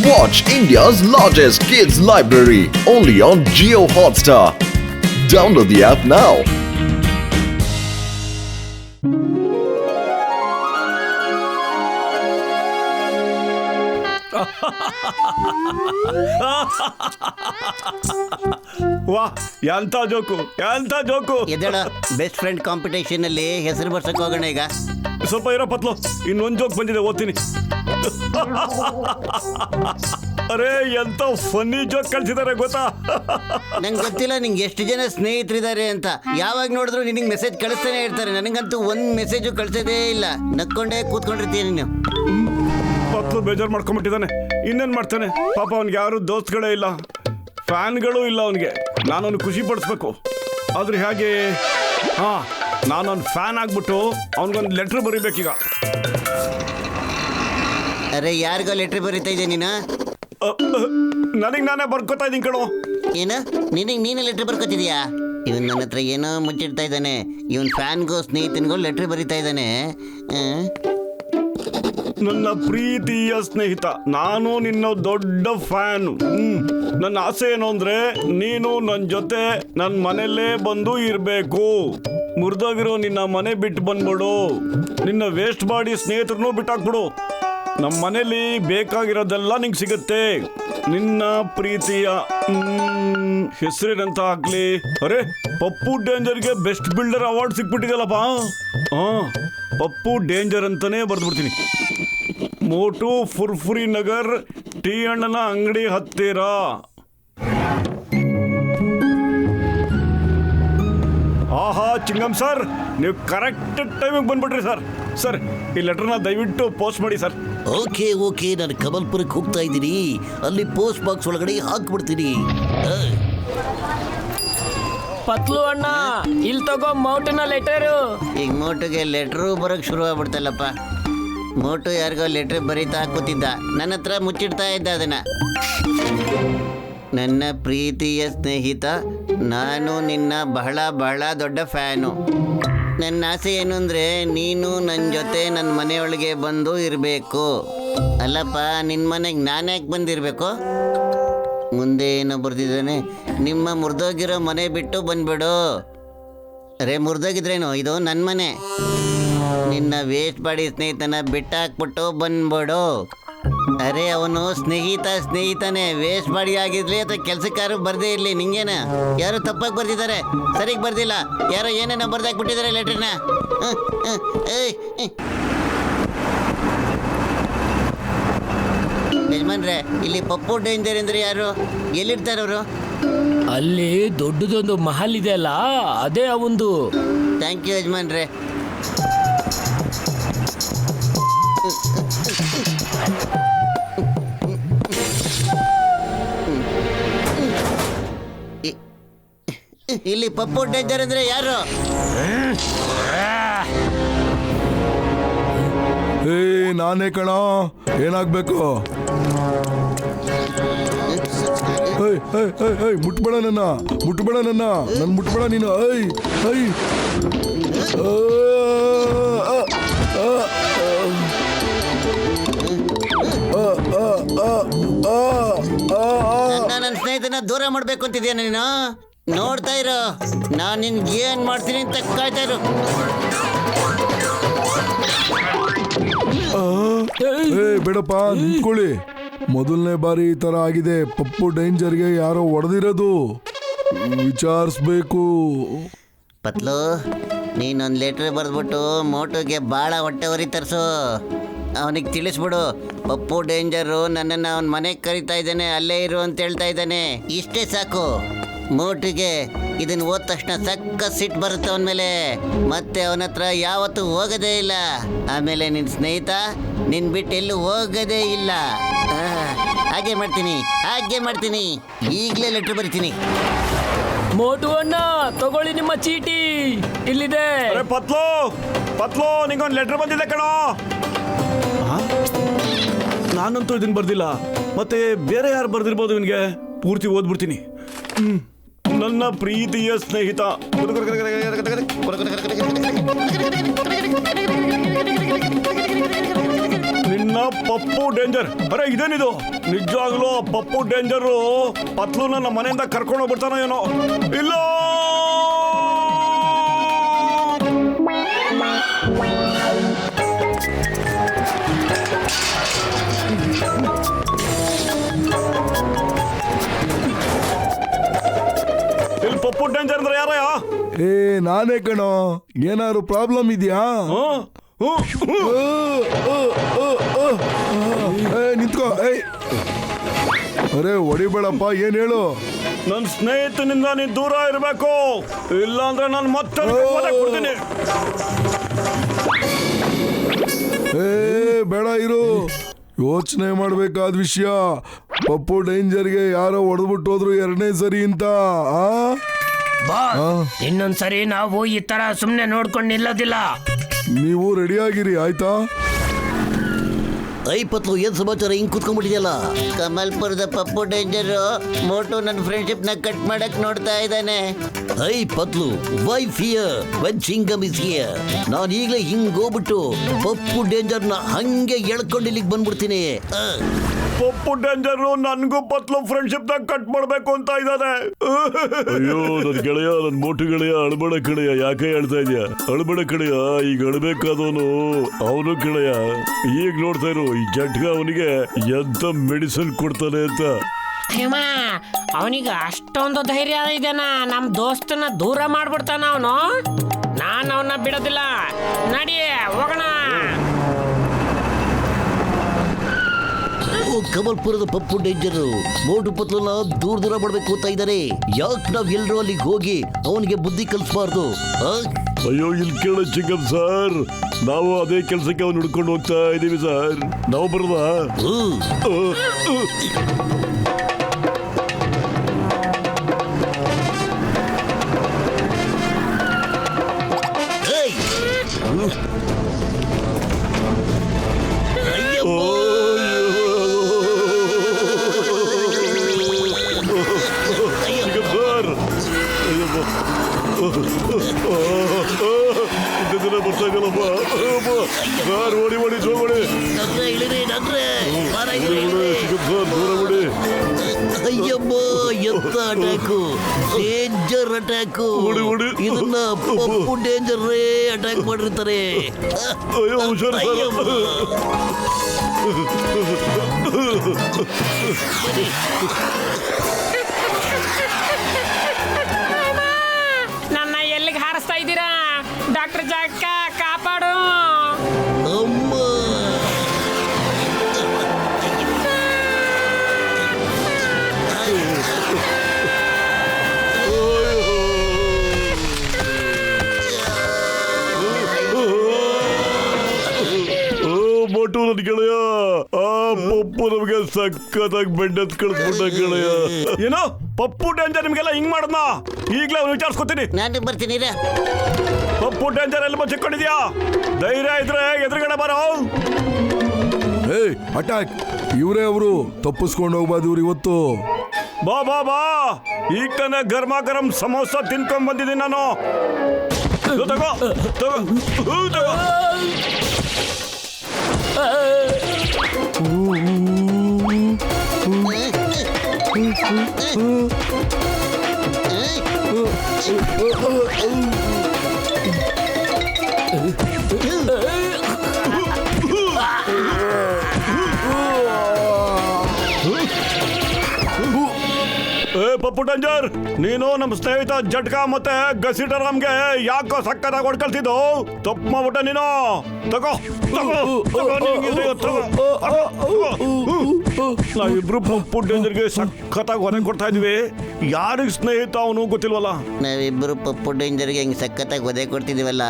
Watch India's largest kids library only on Jio Hotstar. Download the app now. ವಾ ಎಂತ joke ಎಂತ joke. ಎದಳ best friend competition ಅಲ್ಲಿ ಹೆಸರು ಬರ್ಸಕ್ ಹೋಗೋಣ ಈಗ. ಸ್ವಲ್ಪ ಇರೋ ಪತ್ಲು, ಇನ್ನೊಂದು ಜೋಕ್ ಬಂದಿದೆ, ಓದ್ತೀನಿ. ಅರೆ ಎಂತ ಫನ್ನಿ ಜೋಕ್ ಕಳ್ಸಿದ್ದಾರೆ ಗೊತ್ತಾ? ನಂಗೆ ಗೊತ್ತಿಲ್ಲ ನಿಂಗೆ ಎಷ್ಟು ಜನ ಸ್ನೇಹಿತರಿದ್ದಾರೆ ಅಂತ. ಯಾವಾಗ ನೋಡಿದ್ರು ನಿನಗೆ ಮೆಸೇಜ್ ಕಳಿಸ್ತಾನೆ ಇರ್ತಾರೆ. ನನಗಂತೂ ಒಂದು ಮೆಸೇಜು ಕಳ್ಸೋದೇ ಇಲ್ಲ. ನಕ್ಕೊಂಡೇ ಕೂತ್ಕೊಂಡಿರ್ತೀಯ ನೀನು. ಪತ್ಲು ಬೇಜಾರು ಮಾಡ್ಕೊಂಬಿಟ್ಟಿದ್ದಾನೆ. ಇನ್ನೇನು ಮಾಡ್ತಾನೆ ಪಾಪ, ಅವ್ನಿಗೆ ಯಾರು ದೋಸ್ತ್ಗಳೇ ಇಲ್ಲ, ಫ್ಯಾನ್ಗಳು ಇಲ್ಲ ಅವನಿಗೆ. ನಾನು ಅವ್ನು ಖುಷಿ ಪಡಿಸ್ಬೇಕು. ಆದ್ರೆ ಹೇಗೆ? ನಾನೊಂದು ಫ್ಯಾನ್ ಆಗ್ಬಿಟ್ಟು ಅವನಿಗೊಂದು ಲೆಟ್ರ್ ಬರೀಬೇಕೀಗ. ಅರೆ ಯಾರಿಗೋ ಲೆಟ್ರ್ ಬರೀತಾ ಇದ್ದೆ ನೀನು? ನನಗೆ ನಾನೇ ಬರ್ಕೋತಾ ಇದ್ದೀನಿ ಕಣೋ. ಏನು ನಿನಗೆ ನೀನೇ ಲೆಟ್ರ್ ಬರ್ಕೋತಿದ್ಯಾ? ಇವನ್ ನನ್ನ ಹತ್ರ ಏನೋ ಮುಚ್ಚಿಡ್ತಾ ಇದ್ದಾನೆ. ಇವನ್ ಫ್ಯಾನ್ಗೋ ಸ್ನೇಹಿತನಿಗೋ ಲೆಟ್ರ್ ಬರೀತಾ ಇದ್ದಾನೆ. ನನ್ನ ಪ್ರೀತಿಯ ಸ್ನೇಹಿತ, ನಾನು ನಿನ್ನ ದೊಡ್ಡ ಫ್ಯಾನ್. ನನ್ನ ಆಸೆ ಏನು ಅಂದ್ರೆ ನೀನು ನನ್ನ ಜೊತೆ ನನ್ನ ಮನೆಯಲ್ಲೇ ಬಂದು ಇರಬೇಕು. ಮುರಿದೋಗಿರೋ ನಿನ್ನ ಮನೆ ಬಿಟ್ಟು ಬಂದ್ಬಿಡು. ನಿನ್ನ ವೇಸ್ಟ್ ಬಾಡಿ ಸ್ನೇಹಿತರನ್ನೂ ಬಿಟ್ಟಾಕ್ಬಿಡು. ನಮ್ಮ ಮನೇಲಿ ಬೇಕಾಗಿರೋದೆಲ್ಲ ನಿಂಗೆ ಸಿಗುತ್ತೆ. ನಿನ್ನ ಪ್ರೀತಿಯ ಹೆಸರೇನಂತ ಹಾಕ್ಲಿ? ಅರೆ ಪಪ್ಪು ಡೇಂಜರ್ಗೆ ಬೆಸ್ಟ್ ಬಿಲ್ಡರ್ ಅವಾರ್ಡ್ ಸಿಕ್ಬಿಟ್ಟಿದೆಯಲ್ಲಪ್ಪ. ಪಪ್ಪು ಡೇಂಜರ್ ಅಂತಾನೆ ಬರ್ದ್ಬಿಡ್ತೀನಿ. ಮೋಟು ಫುರ್ಫುರಿ ನಗರ್, ಟೀ ಅಣ್ಣನ ಅಂಗಡಿ ಹತ್ತಿರ. ಆಹಾ ಚಿಂಗಮ್ ಸರ್, ನೀವು ಕರೆಕ್ಟ್ ಟೈಮಿಗೆ ಬಂದ್ಬಿಟ್ರಿ ಸರ್. ಸರ್ ಈ ಲೆಟರ್ನ ದಯವಿಟ್ಟು ಪೋಸ್ಟ್ ಮಾಡಿ ಸರ್. ಓಕೆ ನಾನು ಕಮಲ್ಪುರಕ್ಕೆ ಹೋಗ್ತಾ ಇದ್ದೀನಿ. ಅಲ್ಲಿ ಪೋಸ್ಟ್ ಬಾಕ್ಸ್ ಒಳಗಡೆ ಹಾಕ್ಬಿಡ್ತೀನಿ. ಪತ್ಲು ಅಣ್ಣ, ಇಲ್ಲಿ ತಗೋ ಮೋಟುನ ಲೆಟರು. ಈಗ ಮೋಟುಗೆ ಲೆಟ್ರು ಬರೋಕ್ಕೆ ಶುರು ಆಗ್ಬಿಡ್ತಲ್ಲಪ್ಪ. ಮೋಟು ಯಾರಿಗೋ ಲೆಟ್ರ್ ಬರೀತಾ ಕೂತಿದ್ದ, ನನ್ನ ಹತ್ರ ಮುಚ್ಚಿಡ್ತಾ ಇದ್ದ ಅದನ್ನ. ನನ್ನ ಪ್ರೀತಿಯ ಸ್ನೇಹಿತ, ನಾನು ನಿನ್ನ ಬಹಳ ಬಹಳ ದೊಡ್ಡ ಫ್ಯಾನು. ನನ್ನ ಆಸೆ ಏನು ಅಂದರೆ ನೀನು ನನ್ನ ಜೊತೆ ನನ್ನ ಮನೆಯೊಳಗೆ ಬಂದು ಇರಬೇಕು. ಅಲ್ಲಪ್ಪ, ನಿನ್ನ ಮನೆಗೆ ನಾನು ಯಾಕೆ ಬಂದಿರಬೇಕು? ಮುಂದೆ ಏನೋ ಬರ್ತಿದ್ದಾನೆ, ನಿಮ್ಮ ಮುರಿದೋಗಿರೋ ಮನೆ ಬಿಟ್ಟು ಬಂದ್ಬಿಡು. ಅರೆ ಮುರಿದೋಗಿದ್ರೇನು, ಇದು ನನ್ನ ಮನೆ. ನಿನ್ನ ವೇಸ್ಟ್ ಬಾಡಿ ಸ್ನೇಹಿತನ ಬಿಟ್ಟಾಕ್ಬಿಟ್ಟು ಬಂದ್ಬಿಡು. ಅರೆ ಅವನು ಸ್ನೇಹಿತನೇ. ವೇಸ್ಟ್ ಬಾಡಿ ಆಗಿರ್ಲಿ ಅಥವಾ ಕೆಲಸಕ್ಕಾರು ಬರ್ದೇ ಇರಲಿ, ನಿಂಗೇನ ಯಾರು ತಪ್ಪಾಗಿ ಬರ್ದಿದ್ದಾರೆ, ಸರಿಗೆ ಬರ್ದಿಲ್ಲ. ಯಾರೋ ಏನೇನೋ ಬರ್ದಾಕ್ಬಿಟ್ಟಿದ್ದಾರೆ ಲೆಟ್ರನ್ನ. ಯಜಮಾನ್ರೆ, ಇಲ್ಲಿ ಪಪ್ಪು ಡೇಂಜರ್ ಅಂದ್ರೆ ಯಾರು? ಎಲ್ಲಿರ್ತಾರವರು? ಅಲ್ಲಿ ದೊಡ್ಡದೊಂದು ಮಹಲ್ ಇದೆ ಅಲ್ಲ, ಅದೇ ಅವಂದು. ಥ್ಯಾಂಕ್ ಯು ಯಜಮಾನ್ರೆ. ಇಲ್ಲಿ ಪಪ್ಪು ಡೇಂಜರ್ ಅಂದ್ರೆ ಯಾರು? ನಾನೇ ಕಣ. ಏನಾಗ್ಬೇಕು? ಮುಟ್ಬೇಡ ನನ್ನ ಮುಟ್ಬೇಡ ನೀನು. ನನ್ನ ಸ್ನೇಹಿತನ ದೂರ ಮಾಡ್ಬೇಕು ಅಂತಿದ್ಯಾ ನೀನು? ನೋಡ್ತಾ ಇರೋ, ನಾನು ನಿನ್ಗೆ ಏನ್ ಮಾಡ್ತೀನಿ ಅಂತ ಕಾಯ್ತಾ ಇರು. ಬೇಡಪ್ಪ, ನಿಂತ್ಕೊಳ್ಳಿ. ಮೊದಲನೇ ಬಾರಿ ಈ ತರ ಆಗಿದೆ. ಪಪ್ಪು ಡೇಂಜರ್ಗೆ ಯಾರೋ ಹೊಡೆದಿರೋದು, ವಿಚಾರಿಸ್ಬೇಕು. ಪತ್ಲು, ನೀನೊಂದು ಲೆಟ್ರ್ ಬರೆದ್ಬಿಟ್ಟು ಮೋಟುಗೆ ಭಾಳ ಹೊಟ್ಟೆ ಹೊರಿ ತರಿಸು. ಅವನಿಗೆ ತಿಳಿಸ್ಬಿಡು, ಪಪ್ಪು ಡೇಂಜರು ನನ್ನನ್ನು ಅವನ ಮನೆಗೆ ಕರಿತಾ ಇದ್ದಾನೆ, ಅಲ್ಲೇ ಇರು ಅಂತ ಹೇಳ್ತಾ ಇದ್ದಾನೆ. ಇಷ್ಟೇ ಸಾಕು. ಮೋಟುಗೆ ಇದನ್ನು ಓದ ತಕ್ಷಣ ಸಕ್ಕ ಸಿಟ್ಟು ಬರುತ್ತೆ ಅವನ ಮೇಲೆ. ಮತ್ತೆ ಅವನ ಹತ್ರ ಯಾವತ್ತೂ ಹೋಗೋದೇ ಇಲ್ಲ. ಆಮೇಲೆ ನಿನ್ನ ಸ್ನೇಹಿತ ನಿನ್ನ ಬಿಟ್ಟು ಎಲ್ಲೂ ಹೋಗೋದೇ ಇಲ್ಲ. ಹಾಗೆ ಮಾಡ್ತೀನಿ. ಈಗಲೇ ಲೆಟ್ರ್ ಬರಿತೀನಿ. ಮೋಟು ಅಣ್ಣ, ತಗೊಳ್ಳಿ ನಿಮ್ಮ ಚೀಟಿ, ಇಲ್ಲಿದೆ. ಪತ್ಲು ನಿಂಗೊಂದು ಲೆಟರ್ ಬಂದಿದೆ ಕಣೋ. ನಾನಂತೂ ಇದನ್ನ ಬರ್ದಿಲ್ಲ, ಮತ್ತೆ ಬೇರೆ ಯಾರು ಬರ್ದಿರ್ಬೋದು ಇವನಿಗೆ? ಪೂರ್ತಿ ಓದ್ಬಿಡ್ತೀನಿ. ನನ್ನ ಪ್ರೀತಿಯ ಸ್ನೇಹಿತ, ನಿನ್ನ ನನ್ನ ಪಪ್ಪು ಡೇಂಜರ್. ಅರೆ ಇದೇನಿದು? ನಿಜವಾಗ್ಲೂ ಪಪ್ಪು ಡೇಂಜರು ಪತ್ಲು ನನ್ನ ಮನೆಯಿಂದ ಕರ್ಕೊಂಡು ಹೋಗ್ಬಿಡ್ತಾನೋ ಏನೋ. ಇಲ್ಲ, ಇಲ್ಲಿ ಪಪ್ಪು ಡೇಂಜರ್ ಅಂದ್ರೆ ಯಾರಯ್ಯ? ಏ ನಾನೇ ಕಣೋ. ಏನಾದ್ರು ಪ್ರಾಬ್ಲಮ್ ಇದೆಯಾ? ನಿಂತ್ಕೋ. ಅರೆ ಹೊಡಿಬೇಡಪ್ಪ. ಏನ್ ಹೇಳು? ನನ್ನ ಸ್ನೇಹಿತನಿಂದ ನೀನ್ ದೂರ ಇರಬೇಕು, ಇಲ್ಲ ಅಂದ್ರೆ ನಾನು ಮತ್ತೆ ಕೊಡ್ತೀನಿ. ಏ ಬೇಡ ಇರು. ಯೋಚನೆ ಮಾಡ್ಬೇಕಾದ ವಿಷಯ. ಪಪ್ಪು ಡೇಂಜರ್ಗೆ ಯಾರೋ ಹೊಡೆದ್ಬಿಟ್ಟು ಹೋದ್ರು 2ನೇ ಸರಿ ಅಂತ. ಇನ್ನೊಂದ್ಸರಿ ನಾವು ಈ ತರ ಸುಮ್ನೆ ನೋಡ್ಕೊಂಡು ನಿಲ್ಲೋದಿಲ್ಲ. ನೀವು ರೆಡಿ ಆಗಿರಿ ಆಯ್ತಾ? ಪತ್ಲು ಏನ್ ಸಮಾಚಾರ? ಹಿಂಗ್ ಕುತ್ಕೊಂಡ್ಬಿಟ್ಟಿದೆಯಲ್ಲ. ಕಮಲ್ಪುರದ ಪಪ್ಪು ಡೇಂಜರ್ ಮೋಟು ನನ್ನ ಫ್ರೆಂಡ್ಶಿಪ್ ನ ಕಟ್ ಮಾಡಕ್ ನೋಡ್ತಾ ಇದ್ದಾನೆ. ಪತ್ಲು, why fear when chewing gum is here? ನಾನು ಈಗಲೇ ಹಿಂಗ್ ಹೋಗ್ಬಿಟ್ಟು ಪಪ್ಪು ಡೇಂಜರ್ ನ ಹಂಗೆ ಎಳ್ಕೊಂಡು ಇಲ್ಲಿಗೆ ಬಂದ್ಬಿಡ್ತೀನಿ. ಪಪ್ಪು ಡೇಂಜರ್ ನನ್ಗೂ ಪತ್ಲು ಫ್ರೆಂಡ್ಶಿಪ್ ನ ಕಟ್ ಮಾಡ್ಬೇಕು ಅಂತ ಇದ್ದಾನೆ. ಅಯ್ಯೋ ನನ್ ಗೆಳೆಯ, ನನ್ ಮೋಟು ಗೆಳೆಯ, ಅಳ್ಬೇಡ ಕಡೆಯ. ಯಾಕೆ ಹೇಳ್ತಾ ಇದೀಯ? ಅಳ್ಬೇಡ ಕಡೆಯ. ಈಗ ಅಳ್ಬೇಕಾದವನು ಅವನು ಕಡೆಯ. ಈಗ ನೋಡ್ತಾ ಇರು, ಈ ಜಟ್ಗ ಅವನಿಗೆ ಎಂತ ಮೆಡಿಸಿನ್ ಕೊಡ್ತಾನೆ ಅಂತ. ಅವನಿಗೆ ಅಷ್ಟೊಂದು ಧೈರ್ಯ ಇದೆನಾ? ನಮ್ ದೋಸ್ತನ ದೂರ ಮಾಡ್ಬಿಡ್ತಾನ ಅವನು. ನಾನು ಅವನ್ನ ಬಿಡೋದಿಲ್ಲ. ನಡಿ ಹೋಗೋಣ. ಕಮಲ್ಪುರದ ಪಪ್ಪು ಡೇಂಜರ್ ಮೋಟು ಪತ್ಲನ್ನ ದೂರ ಮಾಡ್ಬೇಕು ಅಂತ ಇದ್ದಾರೆ. ಯಾಕೆ ನಾವ್ ಎಲ್ರೂ ಅಲ್ಲಿಗೆ ಹೋಗಿ ಅವನಿಗೆ ಬುದ್ಧಿ ಕಲಿಸಬಾರ್ದು? ಅಯ್ಯೋ ಇಲ್ಲಿ ಕೇಳ ಚಿಂಗಮ್ ಸರ್, ನಾವು ಅದೇ ಕೆಲಸಕ್ಕೆ ಅವ್ನು ಹಿಡ್ಕೊಂಡು ಹೋಗ್ತಾ ಇದೀವಿ ಸರ್. ನಾವು ಬರೋದಾ? ಓಡಿ ಓಡಿ ಓಡಿ ಅಯ್ಯಮ್ಮ, ಎಂತ ಅಟ್ಯಾಕು! Danger attack! ಇದನ್ನ ಪಪ್ಪು ಡೇಂಜರ್ ಅಟ್ಯಾಕ್ ಮಾಡಿರ್ತಾರೆ. ನನ್ನ ಎಲ್ಲಿಗೆ ಹಾರಿಸ್ತಾ ಇದ್ದೀರಾ? ಡಾಕ್ಟರ್ ಜಾಕ ಕಾಪಾಡು. ಅಮ್ಮ, ಮೋಟು ನನ್ ಗೆಳೆಯ, ಆ ಪಪ್ಪು ನಮ್ಗೆ ಸಕ್ಕತ್ತಾಗಿ ಬೆಡ್ ಹತ್ ಕಳಿಸ್ಬಿಟ್ಟ ಗೆಳೆಯ. ಏನೋ ಪಪ್ಪು ಡೇಂಜರ್ ನಿಮ್ಗೆಲ್ಲ ಹಿಂಗ್ ಮಾಡದ್ನ? ಈಗ್ಲೇ ಅವ್ನು ವಿಚಾರಿಸ್ಕೊತೀನಿ. ನಾನು ಬರ್ತೀನಿ. ಪಪ್ಪು ಡೇಂಜರ್ ಎಲ್ಲ ಚಿಕ್ಕೊಂಡಿದ್ಯಾ? ಧೈರ್ಯ ಇದ್ರೆ ಎದುರುಗಡೆ ಬರೋ. ಅಟ್ಯಾಕ್! ಇವರೇ ಅವರು. ತಪ್ಪಿಸ್ಕೊಂಡು ಹೋಗ್ಬಾರ್ದು ಇವ್ರು ಇವತ್ತು. ಬಾ ಬಾ ಬಾ, ಈಗ ತಾನೇ ಗರ್ಮಾ ಗರಂ ಸಮೋಸ ತಿನ್ಕೊಂಡ್ ಬಂದಿದ್ದೀನಿ ನಾನು. ತಗೋ ತಗೋ ತಗೋ. ಪಪ್ಪು ಡೇಂಜರ್, ನೀನು ನಮ್ಮ ಸ್ನೇಹಿತ ಜಟ್ಕಾ ಮತ್ತೆ ಗಸಿಟರಾಮ್ಗೆ ಯಾಕೋ ಸಕ್ಕತ್ತಾಗಿ ಹೊಡ್ಕಳ್ತಿದ್ದು? ತಪ್ಪು ಮಾಡ್ಬಿಟ್ಟ ನೀನು. ತಗೋ ನಾವಿಬ್ರು ಪಪ್ಪು ಡೇಂಜರ್ಗೆ ಸಖತ್ತಾಗಿ ಹೊರೆ ಕೊಡ್ತಾ ಇದೀವಿ. ಯಾರಿಗೆ ಸ್ನೇಹಿತ ಅವನು ಗೊತ್ತಿಲ್ವಲ್ಲ. ನಾವಿಬ್ಬರು ಪಪ್ಪು ಡೇಂಜರ್ಗೆ ಹೆಂಗ್ ಸಖತ್ತಾಗಿ ಒದೆ ಕೊಡ್ತಿದೀವಲ್ಲ,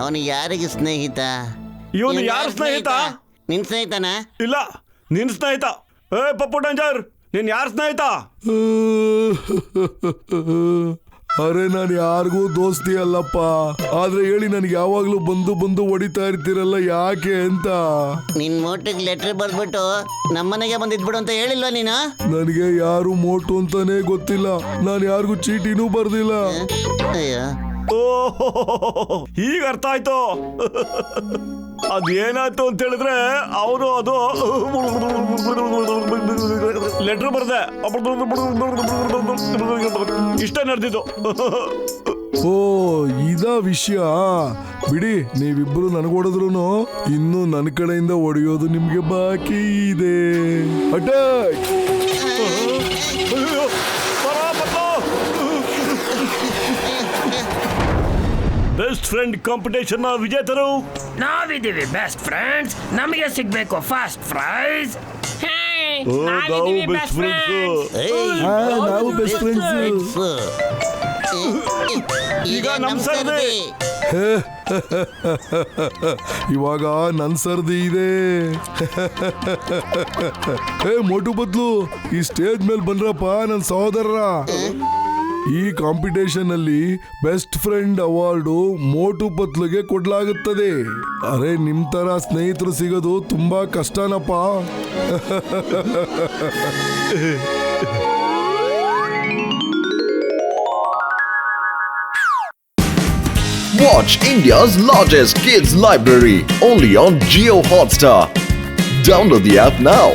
ಅವನು ಯಾರಿಗೆ ಸ್ನೇಹಿತ? ಇವನು ಯಾರ ಸ್ನೇಹಿತ? ನಿನ್ ಸ್ನೇಹಿತನಾ? ಇಲ್ಲ, ನಿನ್ ಸ್ನೇಹಿತ. ಪಪ್ಪು ಡೇಂಜರ್, ನೀನ್ ಯಾರ ಸ್ನೇಹಿತ? ಅರೆ ನಾನು ಯಾರಿಗೂ ದೋಸ್ತಿ ಅಲ್ಲಪ್ಪ. ಆದ್ರೆ ಹೇಳಿ, ನನಗೆ ಯಾವಾಗ್ಲೂ ಬಂದು ಬಂದು ಹೊಡಿತಾ ಇರ್ತೀರಲ್ಲ, ಯಾಕೆ ಅಂತ. ನಿನ್ ಮೋಟಿಗೆ ಲೆಟರ್ ಬರ್ದ್ಬಿಟ್ಟು ನಮ್ಮನೆಗೆ ಬಂದಿದ್ಬಿಡು ಅಂತ ಹೇಳಿಲ್ವಾ ನೀನು? ನನಗೆ ಯಾರು ಮೋಟು ಅಂತಾನೆ ಗೊತ್ತಿಲ್ಲ. ನಾನು ಯಾರಿಗೂ ಚೀಟಿನೂ ಬರ್ದಿಲ್ಲ. ಅಯ್ಯೋ, ಓ, ಈಗ ಅರ್ಥ ಆಯ್ತು. ಅದೇನಾಯ್ತು ಅಂತ ಹೇಳಿದ್ರೆ ಅವರು ಅದು ಲೆಟರ್ ಬರ್ದೆ ಇಷ್ಟ ನಡೆದಿದ್ದು. ಓ ಇದಾ ವಿಷಯ. ಬಿಡಿ, ನೀವಿಬ್ರು ನನಗೊಡಿದ್ರು ಇನ್ನು ನನ್ನ ಕಡೆಯಿಂದ ಹೊಡೆಯೋದು ನಿಮ್ಗೆ ಬಾಕಿ ಇದೆ. ಅಟ್ಯಾಕ್! ಬೆಸ್ಟ್ ಫ್ರೆಂಡ್ ಕಾಂಪಿಟೇಷನ್ ನ ವಿಜೇತರು ನಾವಿದ್ದೀವಿ ಬೆಸ್ಟ್ ಫ್ರೆಂಡ್ಸ್, ನಮಗೆ ಸಿಗ್ಬೇಕು ಫಸ್ಟ್ ಪ್ರೈಸ್. ಓ, ನಾವು ಬೆಸ್ಟ್ ಫ್ರೆಂಡ್ಸ್. ನಾವು ಬೆಸ್ಟ್ ಫ್ರೆಂಡ್ಸ್. ಈಗ ನಮ್ ಸರ್ದಿ. ಇವಾಗ ನನ್ ಸರ್ದಿ ಇದೆ. ಮೋಟು ಬದ್ಲು ಈ ಸ್ಟೇಜ್ ಮೇಲೆ ಬಂದ್ರಪ್ಪ ನನ್ನ ಸಹೋದರ. ಈ ಕಾಂಪಿಟೇಷನ್ ಅಲ್ಲಿ ಬೆಸ್ಟ್ ಫ್ರೆಂಡ್ ಅವಾರ್ಡು ಮೋಟು ಪತ್ಲುಗೆ ಕೊಡ್ಲಾಗುತ್ತದೆ. ಅರೆ, ನಿಮ್ ತರ ಸ್ನೇಹಿತರು ಸಿಗೋದು ತುಂಬಾ ಕಷ್ಟನಪ್ಪ. Watch India's largest kids library only on Geo Hotstar. Download the app now.